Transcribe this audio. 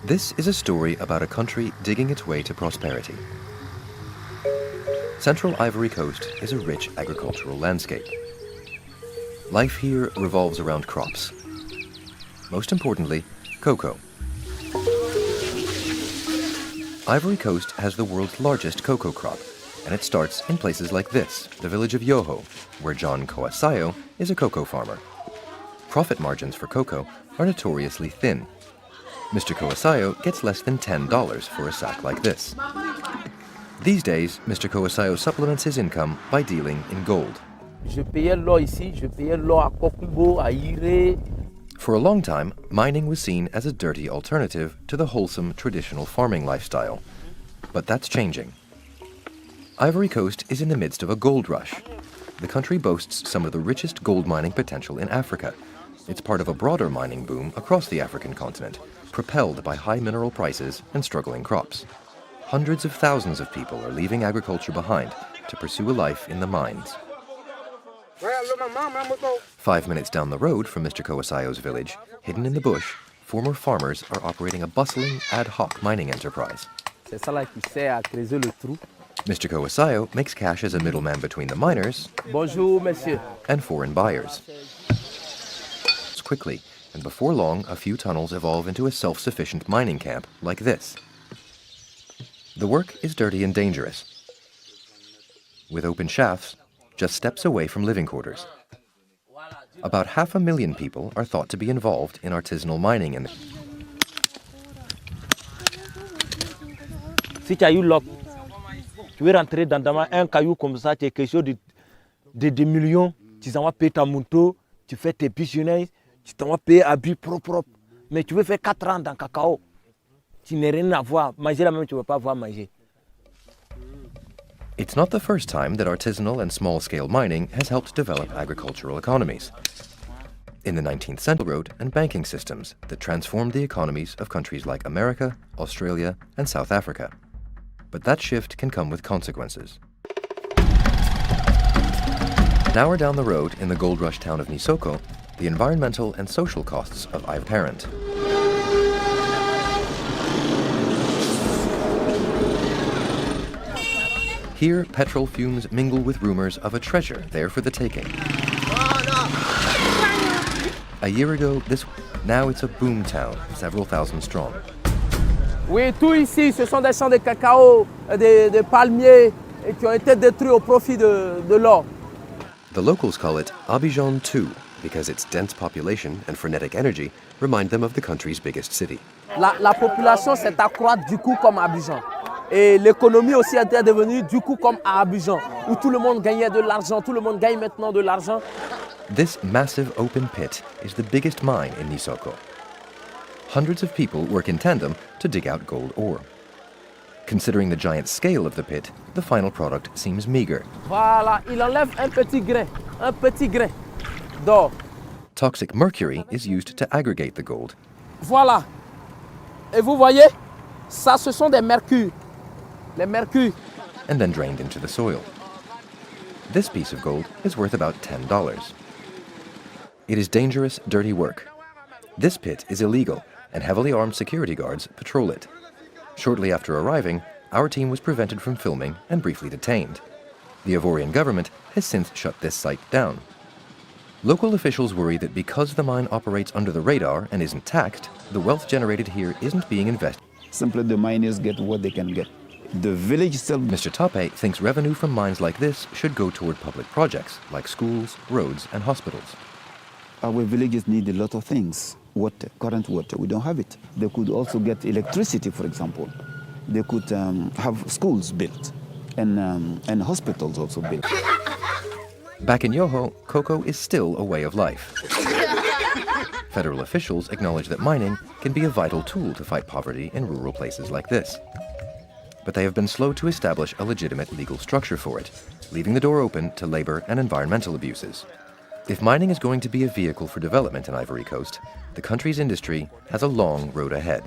This is a story about a country digging its way to prosperity. Central Ivory Coast is a rich agricultural landscape. Life here revolves around crops. Most importantly, cocoa. Ivory Coast has the world's largest cocoa crop, and it starts in places like this, the village of Yoho, where John Koasayo is a cocoa farmer. Profit margins for cocoa are notoriously thin. Mr. Koasayo gets less than $10 for a sack like this. These days, Mr. Koasayo supplements his income by dealing in gold. For a long time, mining was seen as a dirty alternative to the wholesome traditional farming lifestyle. But that's changing. Ivory Coast is in the midst of a gold rush. The country boasts some of the richest gold mining potential in Africa. It's part of a broader mining boom across the African continent, propelled by high mineral prices and struggling crops. Hundreds of thousands of people are leaving agriculture behind to pursue a life in the mines. 5 minutes down the road from Mr. Koasayo's village, hidden in the bush, former farmers are operating a bustling, ad hoc mining enterprise. Mr. Koasayo makes cash as a middleman between the miners and foreign buyers. Quickly, and before long, a few tunnels evolve into a self-sufficient mining camp like this. The work is dirty and dangerous, with open shafts just steps away from living quarters. About 500,000 people are thought to be involved in artisanal mining. Si tu as eu l'op, tu veux rentrer dans un caillou comme ça, tu es quelque chose de millions, tu s'en vas payer ta moto, tu fais tes business, tu t'en vas payer habits propres, mais tu veux faire 4 ans dans le cacao, tu n'as rien à voir, manger la même, tu ne veux pas voir manger. It's not the first time that artisanal and small-scale mining has helped develop agricultural economies. In the 19th century, road and banking systems that transformed the economies of countries like America, Australia, and South Africa. But that shift can come with consequences. An hour down the road in the gold rush town of Nisoko, the environmental and social costs of Ivory parent. Here, petrol fumes mingle with rumors of a treasure there for the taking. A year ago, now it's a boom town, several thousand strong. Oui, tout ici, ce sont des champs de cacao, des palmiers qui ont été détruits au profit de l'or. The locals call it Abidjan 2 because its dense population and frenetic energy remind them of the country's biggest city. La population s'est accroître du coup comme Abidjan. Et l'économie aussi était devenue du coup comme à Abidjan, où tout le monde gagnait de l'argent, tout le monde gagne maintenant de l'argent. This massive open pit is the biggest mine in Nisoko. Hundreds of people work in tandem to dig out gold ore. Considering the giant scale of the pit, the final product seems meager. Voilà, il enlève un petit grain d'or. Toxic mercury is used to aggregate the gold. Voilà. Et vous voyez, ça, ce sont des mercures. Les mercures. And then drained into the soil. This piece of gold is worth about $10. It is dangerous, dirty work. This pit is illegal, and heavily armed security guards patrol it. Shortly after arriving, our team was prevented from filming and briefly detained. The Ivorian government has since shut this site down. Local officials worry that because the mine operates under the radar and isn't taxed, the wealth generated here isn't being invested. Simply the miners get what they can get. The village itself. Mr. Tape thinks revenue from mines like this should go toward public projects like schools, roads, and hospitals. Our villages need a lot of things. Water, current water, we don't have it. They could also get electricity, for example. They could have schools built and hospitals also built. Back in Yoho, cocoa is still a way of life. Federal officials acknowledge that mining can be a vital tool to fight poverty in rural places like this. But they have been slow to establish a legitimate legal structure for it, leaving the door open to labor and environmental abuses. If mining is going to be a vehicle for development in Ivory Coast, the country's industry has a long road ahead.